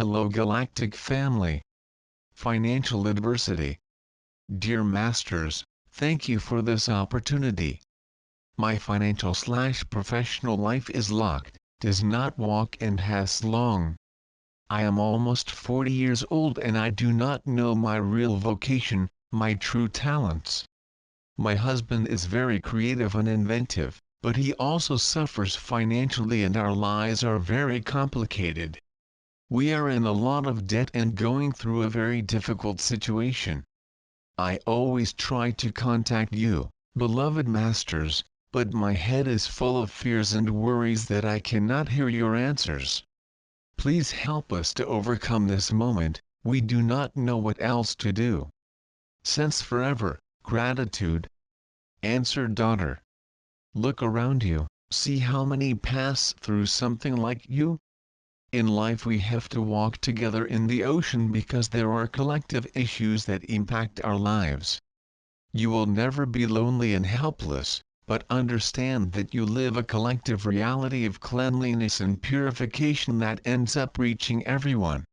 Hello Galactic family. Financial adversity. Dear Masters, thank you for this opportunity. My financial/professional life is locked, does not walk and has long. I am almost 40 years old and I do not know my real vocation, my true talents. My husband is very creative and inventive, but he also suffers financially and our lives are very complicated. We are in a lot of debt and going through a very difficult situation. I always try to contact you, beloved Masters, but my head is full of fears and worries that I cannot hear your answers. Please help us to overcome this moment, we do not know what else to do. Since forever, gratitude. Answer daughter. Look around you, see how many pass through something like you? In life we have to walk together in the ocean because there are collective issues that impact our lives. You will never be lonely and helpless, but understand that you live a collective reality of cleanliness and purification that ends up reaching everyone.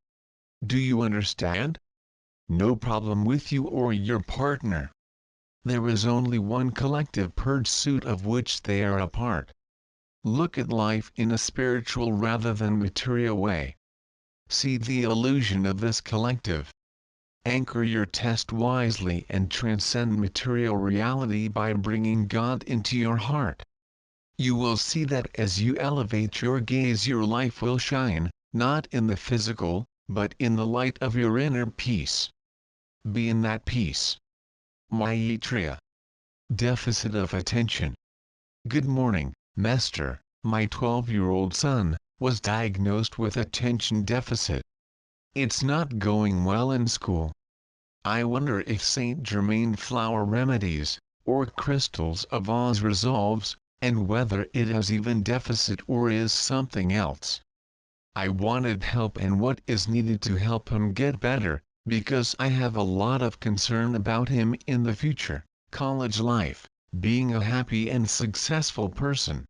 Do you understand? No problem with you or your partner. There is only one collective pursuit of which they are a part. Look at life in a spiritual rather than material way. See the illusion of this collective. Anchor your test wisely and transcend material reality by bringing God into your heart. You will see that as you elevate your gaze your life will shine, not in the physical, but in the light of your inner peace. Be in that peace. Maitreya. Deficit of attention. Good morning, Master. My 12-year-old son was diagnosed with attention deficit. It's not going well in school. I wonder if Saint Germain flower remedies, or crystals of Oz resolves, and whether it has even deficit or is something else. I wanted help and what is needed to help him get better, because I have a lot of concern about him in the future, college life, being a happy and successful person.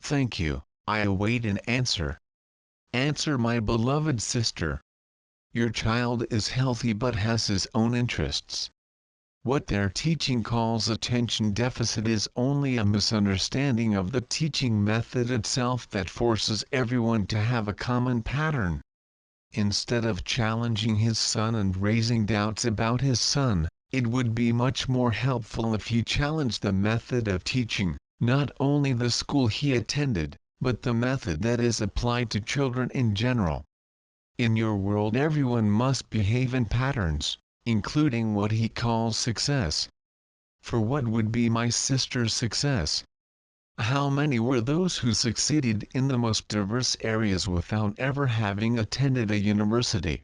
Thank you, I await an answer. Answer my beloved sister. Your child is healthy but has his own interests. What their teaching calls attention deficit is only a misunderstanding of the teaching method itself that forces everyone to have a common pattern. Instead of challenging his son and raising doubts about his son, it would be much more helpful if you challenged the method of teaching, not only the school he attended, but the method that is applied to children in general. In your world everyone must behave in patterns, including what he calls success. For what would be my sister's success? How many were those who succeeded in the most diverse areas without ever having attended a university?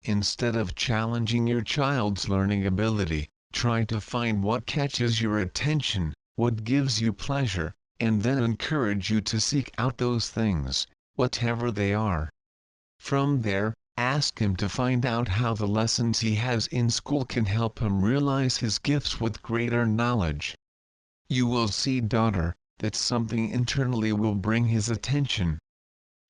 Instead of challenging your child's learning ability, try to find what catches your attention, what gives you pleasure, and then encourage you to seek out those things, whatever they are. From there, ask him to find out how the lessons he has in school can help him realize his gifts with greater knowledge. You will see, daughter, that something internally will bring his attention.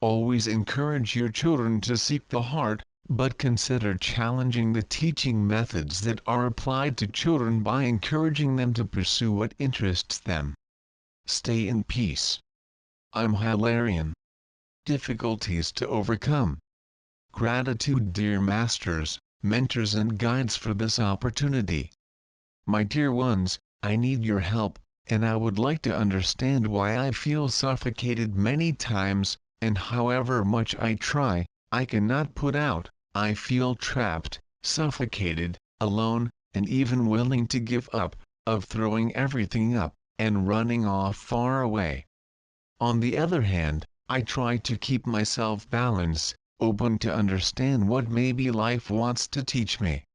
Always encourage your children to seek the heart, but consider challenging the teaching methods that are applied to children by encouraging them to pursue what interests them. Stay in peace. I'm Hilarion. Difficulties to overcome. Gratitude, dear Masters, mentors and guides, for this opportunity. My dear ones, I need your help, and I would like to understand why I feel suffocated many times, and however much I try, I cannot put out. I feel trapped, suffocated, alone, and even willing to give up, of throwing everything up, and running off far away. On the other hand, I try to keep myself balanced, open to understand what maybe life wants to teach me.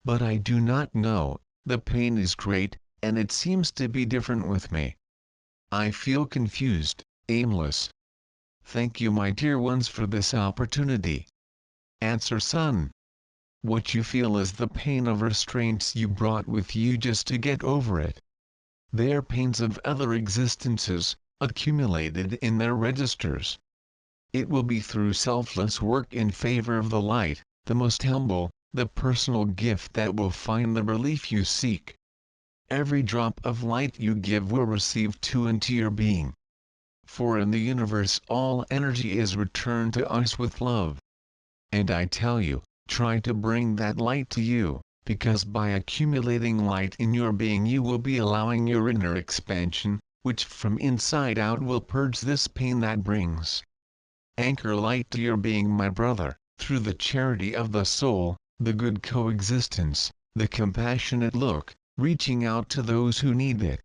But I do not know, the pain is great, and it seems to be different with me. I feel confused, aimless. Thank you, my dear ones, for this opportunity. Answer, son. What you feel is the pain of restraints you brought with you just to get over it. They are pains of other existences, accumulated in their registers. It will be through selfless work in favor of the light, the most humble, the personal gift that will find the relief you seek. Every drop of light you give will receive into your being. For in the universe all energy is returned to us with love. And I tell you, try to bring that light to you, because by accumulating light in your being you will be allowing your inner expansion, which from inside out will purge this pain that brings. Anchor light to your being, my brother, through the charity of the soul, the good coexistence, the compassionate look, reaching out to those who need it.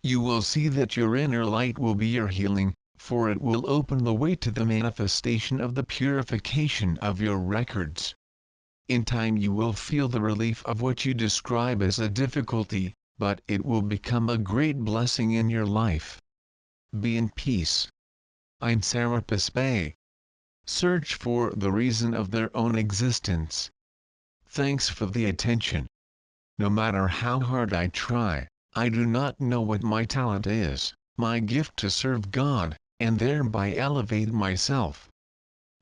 You will see that your inner light will be your healing, for it will open the way to the manifestation of the purification of your records. In time you will feel the relief of what you describe as a difficulty, but it will become a great blessing in your life. Be in peace. I'm Serapis Bey. Search for the reason of their own existence. Thanks for the attention. No matter how hard I try, I do not know what my talent is, my gift to serve God, and thereby elevate myself.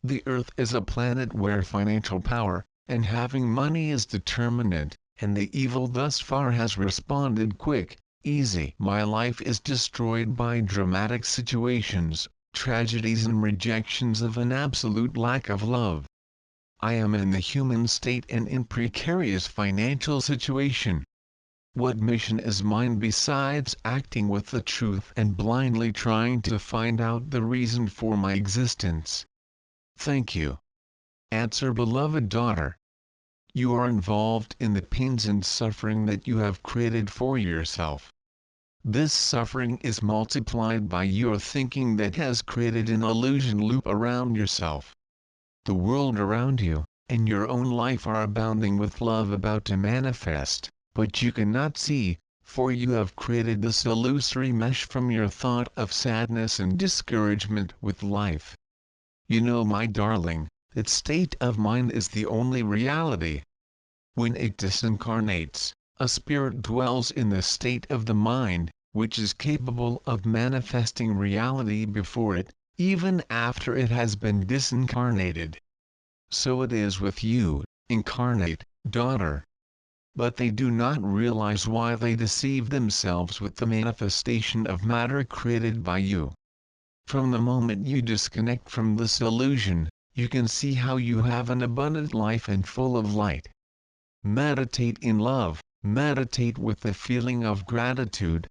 The earth is a planet where financial power, and having money is determinant, and the evil thus far has responded quick, easy. My life is destroyed by dramatic situations, tragedies and rejections of an absolute lack of love. I am in the human state and in precarious financial situation. What mission is mine besides acting with the truth and blindly trying to find out the reason for my existence? Thank you. Answer, beloved daughter. You are involved in the pains and suffering that you have created for yourself. This suffering is multiplied by your thinking that has created an illusion loop around yourself. The world around you, and your own life are abounding with love about to manifest, but you cannot see, for you have created this illusory mesh from your thought of sadness and discouragement with life. You know, my darling, that state of mind is the only reality. When it disincarnates, a spirit dwells in the state of the mind, which is capable of manifesting reality before it, even after it has been disincarnated. So it is with you, incarnate daughter. But they do not realize why they deceive themselves with the manifestation of matter created by you. From the moment you disconnect from this illusion, you can see how you have an abundant life and full of light. Meditate in love, meditate with the feeling of gratitude.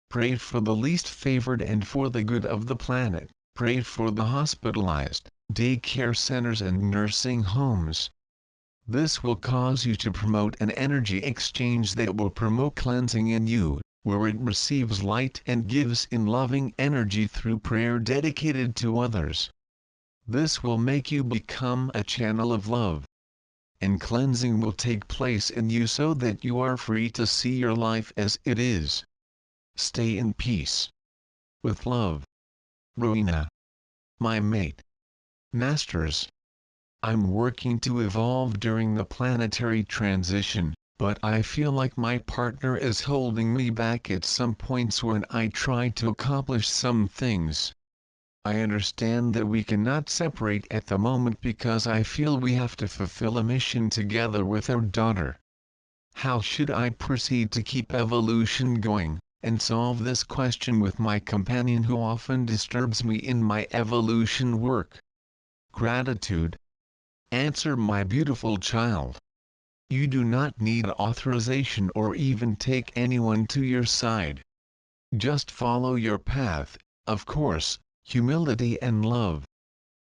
Pray for the least favored and for the good of the planet. Pray for the hospitalized, daycare centers and nursing homes. This will cause you to promote an energy exchange that will promote cleansing in you, where it receives light and gives in loving energy through prayer dedicated to others. This will make you become a channel of love. And cleansing will take place in you so that you are free to see your life as it is. Stay in peace. With love. Rowena. My mate. Masters. I'm working to evolve during the planetary transition, but I feel like my partner is holding me back at some points when I try to accomplish some things. I understand that we cannot separate at the moment because I feel we have to fulfill a mission together with our daughter. How should I proceed to keep evolution going, and solve this question with my companion who often disturbs me in my evolution work? Gratitude. Answer, my beautiful child. You do not need authorization or even take anyone to your side. Just follow your path, of course, humility and love.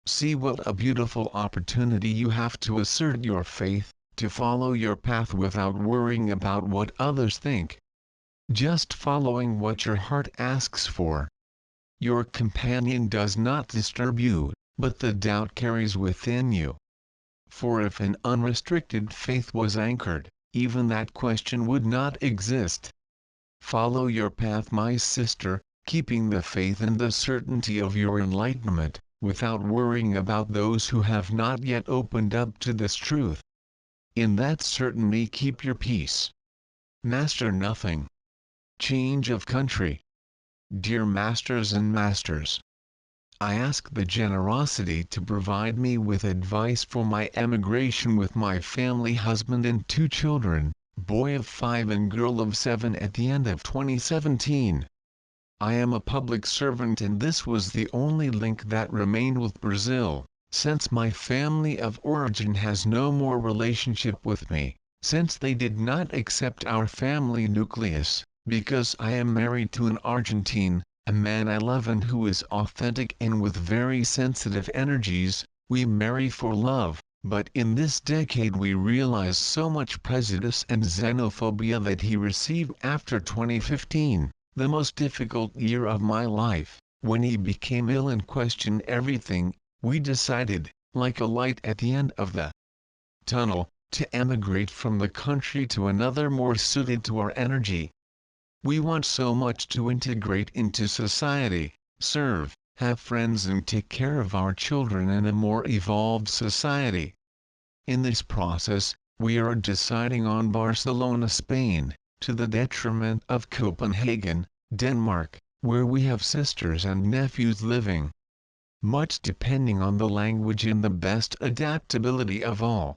See what a beautiful opportunity you have to assert your faith, to follow your path without worrying about what others think. Just following what your heart asks for. Your companion does not disturb you, but the doubt carries within you. For if an unrestricted faith was anchored, even that question would not exist. Follow your path, my sister, keeping the faith and the certainty of your enlightenment, without worrying about those who have not yet opened up to this truth. In that certainty keep your peace. Master nothing. Change of country. Dear masters and masters, I ask the generosity to provide me with advice for my emigration with my family, husband and 2 children, boy of 5 and girl of 7 at the end of 2017. I am a public servant and this was the only link that remained with Brazil, since my family of origin has no more relationship with me, since they did not accept our family nucleus, because I am married to an Argentine, a man I love and who is authentic and with very sensitive energies. We marry for love, but in this decade we realize so much prejudice and xenophobia that he received after 2015. The most difficult year of my life, when he became ill and questioned everything. We decided, like a light at the end of the tunnel, to emigrate from the country to another more suited to our energy. We want so much to integrate into society, serve, have friends and take care of our children in a more evolved society. In this process, we are deciding on Barcelona, Spain, to the detriment of Copenhagen, Denmark, where we have sisters and nephews living. Much depending on the language and the best adaptability of all.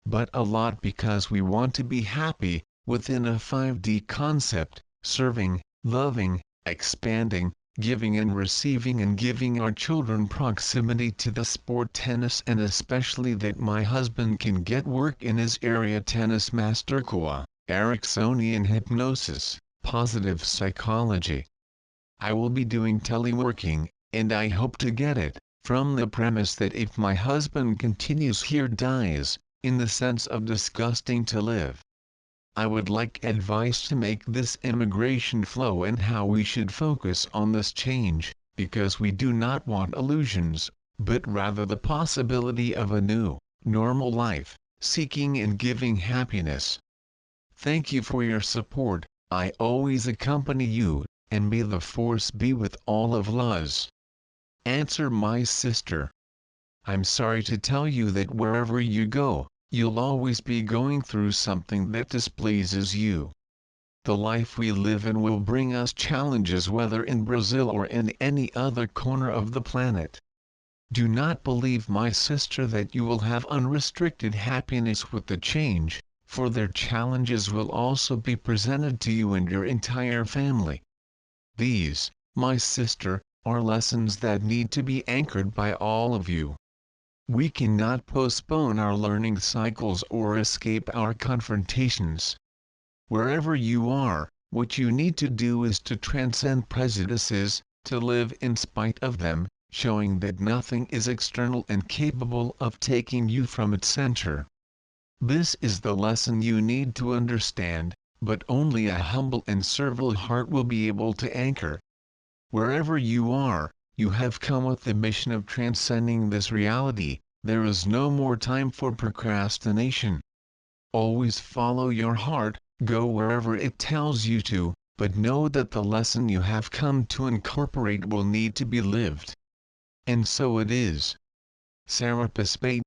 But a lot because we want to be happy, within a 5D concept, serving, loving, expanding, giving and receiving, and giving our children proximity to the sport tennis, and especially that my husband can get work in his area: tennis master, KOA, Ericksonian hypnosis, positive psychology. I will be doing teleworking, and I hope to get it, from the premise that if my husband continues here, dies, in the sense of disgusting to live. I would like advice to make this immigration flow and how we should focus on this change, because we do not want illusions, but rather the possibility of a new, normal life, seeking and giving happiness. Thank you for your support. I always accompany you, and may the force be with all of us. Answer, my sister. I'm sorry to tell you that wherever you go, you'll always be going through something that displeases you. The life we live in will bring us challenges, whether in Brazil or in any other corner of the planet. Do not believe, my sister, that you will have unrestricted happiness with the change, for their challenges will also be presented to you and your entire family. These, my sister, are lessons that need to be anchored by all of you. We cannot postpone our learning cycles or escape our confrontations. Wherever you are, what you need to do is to transcend prejudices, to live in spite of them, showing that nothing is external and capable of taking you from its center. This is the lesson you need to understand, but only a humble and servile heart will be able to anchor. Wherever you are, you have come with the mission of transcending this reality. There is no more time for procrastination. Always follow your heart, go wherever it tells you to, but know that the lesson you have come to incorporate will need to be lived. And so it is. Sarah Spade.